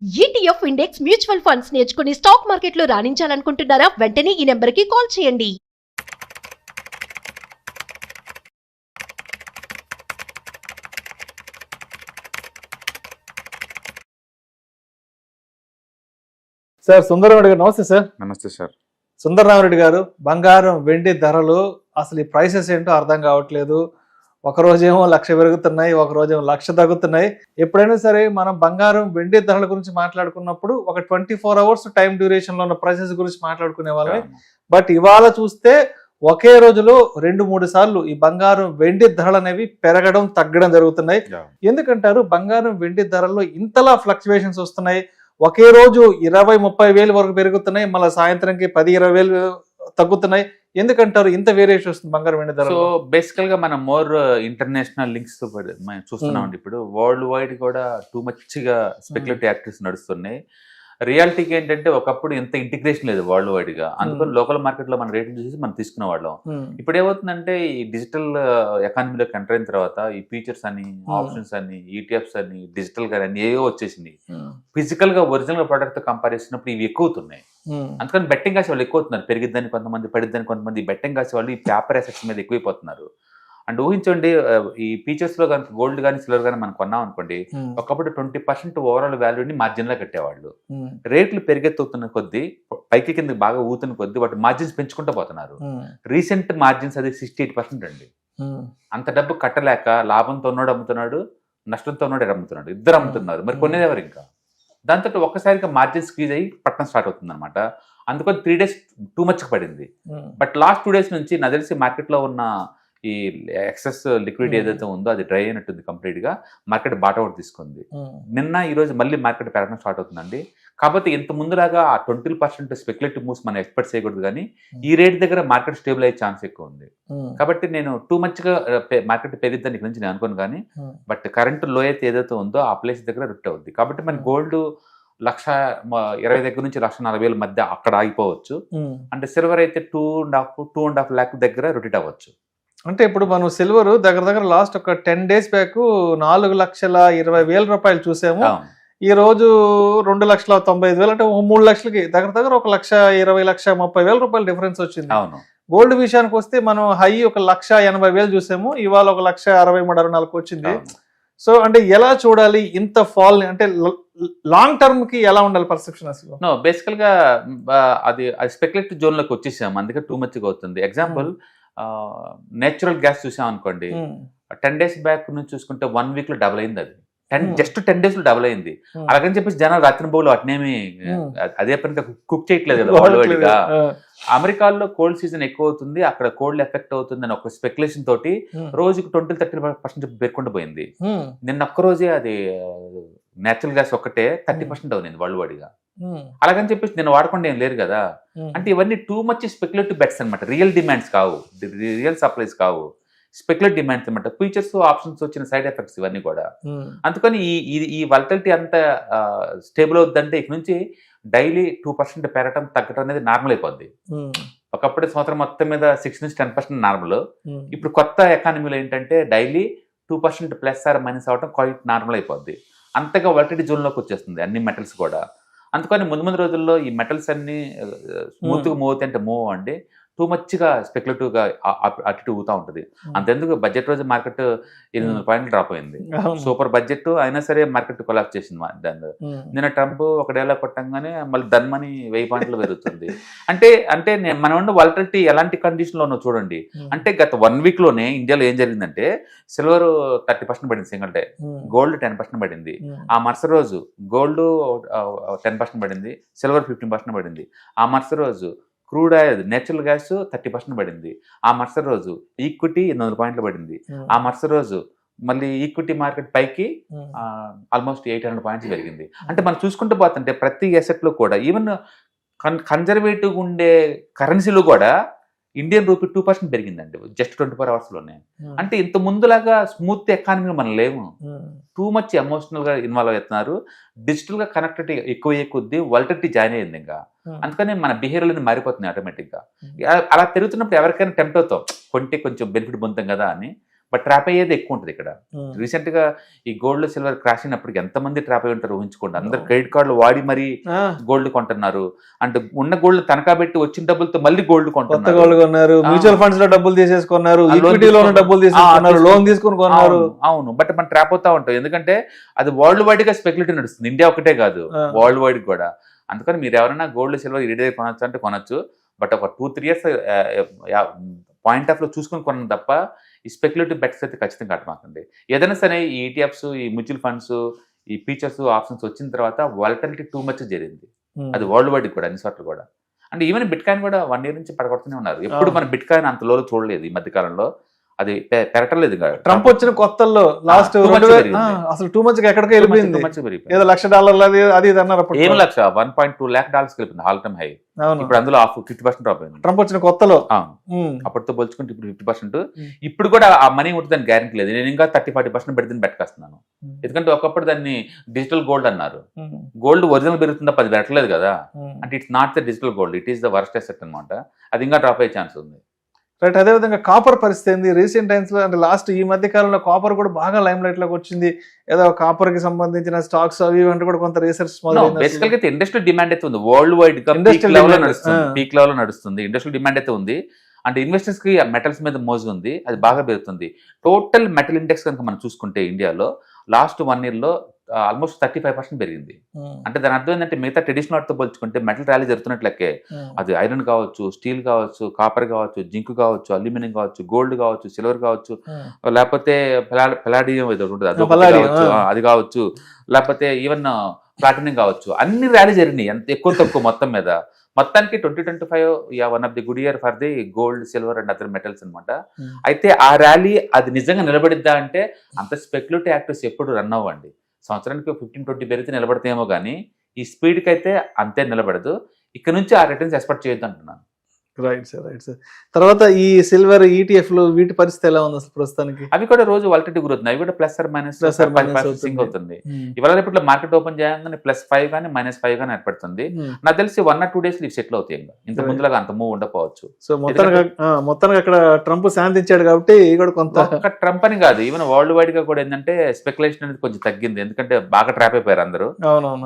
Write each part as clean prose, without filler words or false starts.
ETF index mutual funds నేర్చుకుని stock మార్కెట్లో రాణించాలనుకుంటున్నారా? వెంటనే ఈ నెంబర్కి కాల్ చేయండి. సార్ సుందరరామరెడ్డి గారు నమస్తే సార్. నమస్తే సార్. సుందరరామరెడ్డి గారు, బంగారం వెండి ధరలు అసలు ఈ ప్రైసెస్ ఏంటో అర్థం కావట్లేదు. ఒక రోజేమో 1,00,000 పెరుగుతున్నాయి, ఒక రోజేమో 1,00,000 తగ్గుతున్నాయి. ఎప్పుడైనా సరే మనం బంగారం వెండి ధరల గురించి మాట్లాడుకున్నప్పుడు ఒక 24 అవర్స్ టైం డ్యూరేషన్ లో ఉన్న ప్రైసెస్ గురించి మాట్లాడుకునే వాళ్ళమే. బట్ ఇవాళ చూస్తే ఒకే రోజులో 2-3 సార్లు ఈ బంగారం వెండి ధరలు అనేవి పెరగడం తగ్గడం జరుగుతున్నాయి. ఎందుకంటారు బంగారం వెండి ధరల్లో ఇంతలా ఫ్లక్చువేషన్స్ వస్తున్నాయి? ఒకే రోజు 20-30 వేలు వరకు పెరుగుతున్నాయి, మళ్ళీ సాయంత్రంకి 10-20 వేలు తగ్గుతున్నాయి. ఎందుకంటారు ఇంత వేరియేషన్ వస్తుంది బంగారం వెండి ధర? సో బేసికల్ గా మనం మోర్ ఇంటర్నేషనల్ లింక్స్ తో మనం చూస్తున్నామండి. ఇప్పుడు వరల్డ్ వైడ్ కూడా టూ మచ్ గా స్పెక్యులేటివ్ యాక్టివిటీస్ నడుస్తున్నాయి. రియాలిటీకి ఏంటంటే ఒకప్పుడు ఇంత ఇంటిగ్రేషన్ లేదు వరల్డ్ వైడ్ గా, అందుకని లోకల్ మార్కెట్ లో మన రేట్లు చూసి మనం తీసుకునే వాళ్ళం. ఇప్పుడు ఏమవుతుందంటే ఈ డిజిటల్ ఎకానమీలోకి ఎంటర్ అయిన తర్వాత ఈ ఫీచర్స్ అని, ఆప్షన్స్ అని, ఈటీఎఫ్స్ అని, డిజిటల్ గా అని ఏవో వచ్చేసింది. ఫిజికల్ గా ఒరిజినల్ ప్రోడక్ట్ తో కంపేర్ చేసినప్పుడు ఇవి ఎక్కువ అవుతున్నాయి. అందుకని బెట్టింగ్ కాసే వాళ్ళు ఎక్కువ అవుతున్నారు. పెరిగిద్దని కొంతమంది, పడిద్దని కొంతమంది. బెట్టింగ్ కాసే వాళ్ళు ఈ పేపర్ అసెట్స్ మీద ఎక్కువైపోతున్నారు. అండ్ ఊహించండి, ఈ ఫీచర్స్ లో కనుక గోల్డ్ కానీ సిల్వర్ కానీ మనం కొన్నాం అనుకోండి, ఒకప్పుడు 20% ఓవరాల్ వాల్యూని మార్జిన్ లా కట్టేవాళ్ళు. రేట్లు పెరిగెత్తుతున్న కొద్దీ, పైకి కింద బాగా ఊతున్న కొద్దీ వాటి మార్జిన్స్ పెంచుకుంటూ పోతున్నారు. రీసెంట్ మార్జిన్స్ అది 68% అండి. అంత డబ్బు కట్టలేక లాభంతో ఉన్నోడు అమ్ముతున్నాడు, నష్టంతో ఉన్నోడు అమ్ముతున్నాడు, ఇద్దరు అమ్ముతున్నారు. మరి కొనేది ఎవరు? ఇంకా దాంతో ఒక్కసారిగా మార్జిన్ స్క్వీజ్ అయ్యి పట్టణం స్టార్ట్ అవుతుంది అనమాట. అందుకని 3 days టూ మచ్ పడింది. బట్ లాస్ట్ 2 days నుంచి నాకు తెలిసి మార్కెట్లో ఉన్న ఈ ఎక్సెస్ లిక్విడిటీ ఏదైతే ఉందో అది డ్రై అయినట్టుంది కంప్లీట్ గా. మార్కెట్ బాటౌట్ తీసుకుంది. నిన్న ఈ రోజు మళ్ళీ మార్కెట్ పెరగడం స్టార్ట్ అవుతుందండి. కాకపోతే ఇంత ముందులాగా ఆ 20% స్పెక్యులేటివ్ మూవ్స్ మనం ఎక్స్పెక్ట్ చేయకూడదు, కానీ ఈ రేట్ దగ్గర మార్కెట్ స్టేబుల్ అయ్యే ఛాన్స్ ఎక్కువ ఉంది. కాబట్టి నేను టూ మచ్ గా మార్కెట్ పెరిగిద్దని ఇక్కడ నుంచి నేను అనుకోను, కానీ బట్ కరెంట్ లో అయితే ఏదైతే ఉందో ఆ ప్లేస్ దగ్గర రిట్ అవుద్ది. కాబట్టి మన గోల్డ్ 1,20,000 దగ్గర నుంచి 1,40,000 మధ్య అక్కడ ఆగిపోవచ్చు. అంటే సిల్వర్ అయితే 2.5 lakh దగ్గర రొటేట్ అవ్వచ్చు. అంటే ఇప్పుడు మనం సిల్వర్ దగ్గర లాస్ట్ ఒక 10 days బ్యాక్ 4,20,000 రూపాయలు చూసాము. ఈ రోజు 2,95,000, అంటే 3 లక్షలకి దగ్గర 1,20,000-1,30,000 రూపాయలు డిఫరెన్స్ వచ్చింది. గోల్డ్ విషయానికి వస్తే మనం హై 1,80,000 చూసాము, ఇవాళ 1,63,64 వచ్చింది. సో అంటే ఎలా చూడాలి ఇంత ఫాల్? అంటే లాంగ్ టర్మ్ కి ఎలా ఉండాలి పర్సెప్షన్ అసలు? నో, బేసికల్ గా అది స్పెక్యులేటివ్ జోన్ లోకి వచ్చేసాము, అందుకే టూ మచ్ గా అవుతుంది. ఎగ్జాంపుల్, నేచురల్ గ్యాస్ చూసాం అనుకోండి, 10 days బ్యాక్ నుంచి చూసుకుంటే 1 week లో డబుల్ అయింది. అది జస్ట్ 10 days లో డబుల్ అయింది. అలాగని చెప్పేసి జనాలు రాత్రి బోగులు వాటినేమి అదే పని కుక్ చేయట్లేదు కదా వరల్డ్ వైడ్ గా. అమెరికాలో కోల్డ్ సీజన్ ఎక్కువ అవుతుంది, అక్కడ కోల్డ్ ఎఫెక్ట్ అవుతుంది అని ఒక స్పెక్యులేషన్ తోటి రోజుకు 20-30% పేర్కొంటూ పోయింది. నిన్న ఒక్క రోజే అది నేచురల్ గ్యాస్ ఒక్కటే 30% అవుతుంది వరల్డ్ వైడ్ గా. అలాగని చెప్పేసి నేను వాడకుండా ఏం లేరు కదా. అంటే ఇవన్నీ టూ మచ్ స్పెక్యులేటివ్ బెట్స్ అనమాట. రియల్ డిమాండ్స్ కావు, రియల్ సప్లైస్ కావు, స్పెక్యులేటివ్ డిమాండ్స్ అనమాట. ఫీచర్స్, ఆప్షన్స్ వచ్చిన సైడ్ ఎఫెక్ట్స్ ఇవన్నీ కూడా. అందుకని ఈ వాలటిలిటీ అంతా స్టేబుల్ అవుతుందంటే ఇక నుంచి డైలీ 2% పెరగటం తగ్గటం అనేది నార్మల్ అయిపోద్ది. ఒకప్పుడు సంవత్సరం మొత్తం మీద 6-10% నార్మల్. ఇప్పుడు కొత్త ఎకానమీలో ఏంటంటే డైలీ 2% ప్లస్ ఆర్ మైనస్ అవడం క్వైట్ నార్మల్ అయిపోద్ది. అంతగా వాలటిలిటీ జోన్లోకి వచ్చేస్తుంది అన్ని మెటల్స్ కూడా. అందుకని ముందు రోజుల్లో ఈ మెటల్స్ అన్ని స్మూత్ గా మూవ్ అవుతాయి అంటే మూవ్ అండి, టూ మచ్ గా స్పెక్యులేటివ్ గా అటు ఊతా ఉంటుంది. అంతెందుకు బడ్జెట్ రోజు మార్కెట్ 800 పాయింట్లు డ్రాప్ అయింది. సూపర్ బడ్జెట్ అయినా సరే మార్కెట్ కొలాప్స్ చేసింది. నిన్న ట్రంప్ ఒక డైలాగ్ కొట్టంగానే మళ్ళీ ధన్మని 1000 పాయింట్లు పెరుగుతుంది. అంటే మనం ఉన్న వాలటిలిటీ ఎలాంటి కండిషన్ లో చూడండి. అంటే గత 1 week లోనే ఇండియాలో ఏం జరిగిందంటే సిల్వర్ 30% పడింది సింగిల్ డే, గోల్డ్ 10% పడింది. ఆ మరుసటి రోజు గోల్డ్ 10% పడింది, సిల్వర్ 15% పడింది. ఆ మరుసటి రోజు క్రూడ్ ఆయిల్, నేచురల్ గ్యాస్ 30% పడింది. ఆ మరుసటి రోజు ఈక్విటీ 800 పాయింట్లు పడింది. ఆ మరుసటి రోజు మళ్ళీ ఈక్విటీ మార్కెట్ పైకి ఆల్మోస్ట్ 800 పాయింట్స్ పెరిగింది. అంటే మనం చూసుకుంటూ పోతుంటే ప్రతి అసెట్ లో కూడా, ఈవెన్ కన్జర్వేటివ్ ఉండే కరెన్సీలో కూడా ఇండియన్ రూపీ 2% పెరిగిందండి జస్ట్ 24 hours లోనే. అంటే ఇంత ముందులాగా స్మూత్ ఎకానమీ మనం లేము. టూ మచ్ ఎమోషనల్ గా ఇన్వాల్వ్ అవుతున్నారు. డిజిటల్ గా కనెక్టివిటీ ఎక్కువ కొద్దీ వాలటిలిటీ జాయిన్ అయ్యింది. ఇంకా అందుకని మన బిహేవియర్ మారిపోతుంది ఆటోమేటిక్ గా. అలా పెరుగుతున్నప్పుడు ఎవరికైనా టెంప్ట్ అవుతాం, కొంటే కొంచెం బెనిఫిట్ పొందుతాం కదా అని. బట్ ట్రాప్ అయ్యేది ఎక్కువ ఉంటుంది ఇక్కడ. రీసెంట్ గా ఈ గోల్డ్ సిల్వర్ క్రాష్ అయినప్పటికి ఎంతమంది ట్రాప్ అయి ఉంటారు ఊహించుకోండి. అందరు క్రెడిట్ కార్డులు వాడి మరీ గోల్డ్ కొంటున్నారు. అంటే ఉన్న గోల్డ్ తనఖా పెట్టి వచ్చిన డబ్బులతో మళ్ళీ గోల్డ్ కొంటున్నారు, మ్యూచువల్ ఫండ్స్ లో డబ్బులు తీసేసుకున్నారు, ఈక్విటీలో డబ్బులు తీసుకున్నారు, లోన్ తీసుకుని కొన్నారు. అవును, బట్ మనం ట్రాప్ అవుతా ఉంటాం. ఎందుకంటే అది వరల్డ్ వైడ్ గా స్పెక్యులేటివ్ నడుస్తుంది, ఇండియా ఒకటే కాదు వరల్డ్ వైడ్ కూడా. అందుకని మీరు ఎవరైనా గోల్డ్ సిల్వర్ ఈ దగ్గర కొనొచ్చు అంటే కొనొచ్చు, బట్ ఒక 2-3 years పాయింట్ ఆఫ్ లో చూసుకొని కొనడం తప్ప ఈ స్పెక్యులేటివ్ బెట్స్ అయితే ఖచ్చితంగా కట్టమాకండి. ఏదైనా సరే ఈ ఈటీఎఫ్స్, ఈ మ్యూచువల్ ఫండ్స్, ఈ ఫీచర్స్, ఆప్షన్స్ వచ్చిన తర్వాత వాలటిలిటీ టూ మచ్ జరిగింది. అది వరల్డ్ వైడ్ కూడా అన్ని చోట్ల కూడా. అంటే ఈవెన్ బిట్ కాయిన్ కూడా 1 year నుంచి పడగొడుతూనే ఉన్నారు. ఎప్పుడు మన బిట్ కాయిన్ అంత లోలో చూడలేదు ఈ మధ్య కాలంలో, అది పెరగలేదు. ట్రంప్ వచ్చిన కొత్తల్లో లాస్ట్ అసలు టూ మచ్ ఎక్కడికి వెళ్ళిపోయింది. ఏదో $1,00,000 అది ఇది అన్నారు. ఏం లక్ష $1.2 lakh వెళ్ళిపోయింది ఆల్ టైమ్ హై. ఇప్పుడు అందులో 50% డ్రాప్ అయింది ట్రంప్ వచ్చిన కొత్తలో. అప్పటితో పోల్చుకుంటే ఇప్పుడు 50%. ఇప్పుడు కూడా ఆ మనీ ఉంటుందని గ్యారెంటీ లేదు. నేను ఇంకా 30-40% పెడితే పెట్టేస్తున్నాను. ఎందుకంటే ఒకప్పుడు దాన్ని డిజిటల్ గోల్డ్ అన్నారు. గోల్డ్ ఒరిజినల్ పెరుగుతుందా, 10 పెట్టలేదు కదా. అంటే it's not the digital gold, it is the worst asset అనమాట. అది ఇంకా డ్రాప్ అయ్యే ఛాన్స్ ఉంది. రైట్. అదేవిధంగా కాపర్ పరిస్థితి ఏంది రీసెంట్ టైమ్స్ లో? అంటే లాస్ట్ ఈ మధ్య కాలంలో కాపర్ కూడా బాగా లైమ్ లైట్ లోకి వచ్చింది. ఏదో కాపర్ కి సంబంధించిన స్టాక్స్ అవి అంటే కూడా కొంత రీసెర్చ్ బేసికల్ గా ఇండస్ట్రియల్ డిమాండ్ అయితే ఉంది వరల్డ్ వైడ్ గా, పీక్ లెవెల్ లో నడుస్తుంది. ఇండస్ట్రియల్ డిమాండ్ అయితే ఉంది. అంటే ఇన్వెస్టర్స్ కి మెటల్స్ మీద మోజు ఉంది, అది బాగా పెరుగుతుంది. టోటల్ మెటల్ ఇండెక్స్ కనుక మనం చూసుకుంటే ఇండియాలో లాస్ట్ 1 year లో ఆల్మోస్ట్ 35% పెరిగింది. అంటే దాని అర్థం ఏంటంటే మిగతా ట్రెడిషనల్ తో పోల్చుకుంటే మెటల్ ర్యాలీ జరుగుతున్నట్లకే. అది ఐరన్ కావచ్చు, స్టీల్ కావచ్చు, కాపర్ కావచ్చు, జింక్ కావచ్చు, అల్యూమినియం కావచ్చు, గోల్డ్ కావచ్చు, సిల్వర్ కావచ్చు, లేకపోతే పెలాడియం ఏదో ఉంటుంది అది కావచ్చు, లేకపోతే ఈవెన్ ప్లాటినం కావచ్చు, అన్ని ర్యాలీ జరిగినాయి ఎంత ఎక్కువ తక్కువ మొత్తం మీద. మొత్తానికి 2025 one of the good year for the gold, silver and other metals అనమాట. అయితే ఆ ర్యాలీ అది నిజంగా నిలబడిద్దా అంటే అంత స్పెక్యులేటివ్ యాక్టర్స్ ఎప్పుడు రన్ అవ్వండి. సంవత్సరానికి 15-20 పెరిగితే నిలబడతాయేమో కానీ ఈ స్పీడ్కి అయితే అంతే నిలబడదు. ఇక్కడ నుంచి ఆ రిటర్న్స్ ఎక్స్పెక్ట్ చేయొద్దు అంటున్నాను. Right sir, right sir. తర్వాత ఈ సిల్వర్ ఈటీఎఫ్ లో వీటి పరిస్థితి ఎలా ఉంది అసలు ప్రస్తుతానికి? అవి కూడా రోజు వాలటిలిటీ గురవుతుంది. అవి కూడా ప్లస్ ఆర్ మైనస్ అవుతుంది. ఇవాళ రేపట్లో మార్కెట్ ఓపెన్ చేయగానే +5 కానీ -5 కానీ ఏర్పడుతుంది. నాకు తెలిసి 1 or 2 days ఇవి సెటిల్ అవుతాయి. ఇంత ముందులాగా అంత మూవ్ ఉండకపోవచ్చు. సో మొత్తానికి అక్కడ ట్రంప్ శాంతించాడు కాబట్టి కొంత ట్రంప్ అని కాదు, ఈవెన్ వరల్డ్ వైడ్ గా కూడా ఏంటంటే స్పెక్యులేషన్ అనేది కొంచెం తగ్గింది. ఎందుకంటే బాగా ట్రాప్ అయిపోయారు అందరూ,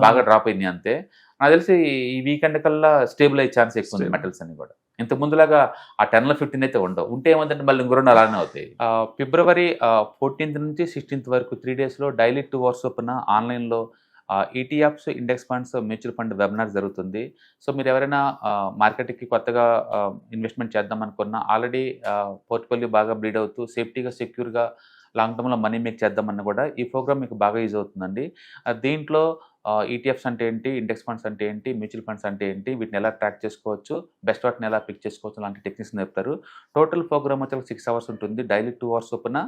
బాగా డ్రాప్ అయింది అంతే. నాకు తెలిసి ఈ వీకెండ్ కల్లా స్టేబుల్ అయ్యే ఛాన్స్ ఎక్కువ ఉంది మెటల్స్ అన్ని కూడా. ఇంత ముందులాగా ఆ 10-15 అయితే ఉండవు. ఉంటే ఏమంటే మళ్ళీ ఇంకో 2 అలానే అవుతాయి. February 14th నుంచి 16th వరకు 3 days లో డైలీ 2 hours చొప్పున ఆన్లైన్లో ETFs, index funds, mutual fund webinar జరుగుతుంది. సో మీరు ఎవరైనా మార్కెట్కి కొత్తగా ఇన్వెస్ట్మెంట్ చేద్దాం అనుకున్నా, ఆల్రెడీ పోర్ట్ఫోలియో బాగా బ్రీడ్ అవుతూ సేఫ్టీగా, సెక్యూర్గా లాంగ్ టర్మ్లో మనీ మేక్ చేద్దామన్నా కూడా ఈ ప్రోగ్రామ్ మీకు బాగా యూజ్ అవుతుందండి. దీంట్లో ఈటీఎఫ్స్ అంటే ఏంటి, ఇండెక్స్ ఫండ్స్ అంటే ఏంటి, మ్యూచువల్ ఫండ్స్ అంటే ఏంటి, వీటిని ఎలా ట్రాక్ చేసుకోవచ్చు, బెస్ట్ వాటిని ఎలా పిక్ చేసుకోవచ్చు లాంటి టెక్నిక్స్ నేర్పుతారు. టోటల్ ప్రోగ్రామ్ వచ్చి 6 hours ఉంటుంది. డైలీ 2 hours చొప్పున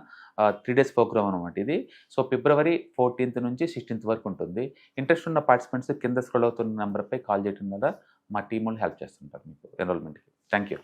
3 days ప్రోగ్రామ్ అనమాట ఇది. సో February 14th నుంచి 16th వరకు ఉంటుంది. ఇంట్రెస్ట్ ఉన్న పార్టిసిపెంట్స్ కింద స్క్రోల్ అవుతున్న నెంబర్పై కాల్ చేయడం ద్వారా మా టీం వాళ్ళు హెల్ప్ చేస్తుంటారు మీకు ఎన్రోల్మెంట్కి. Thank you.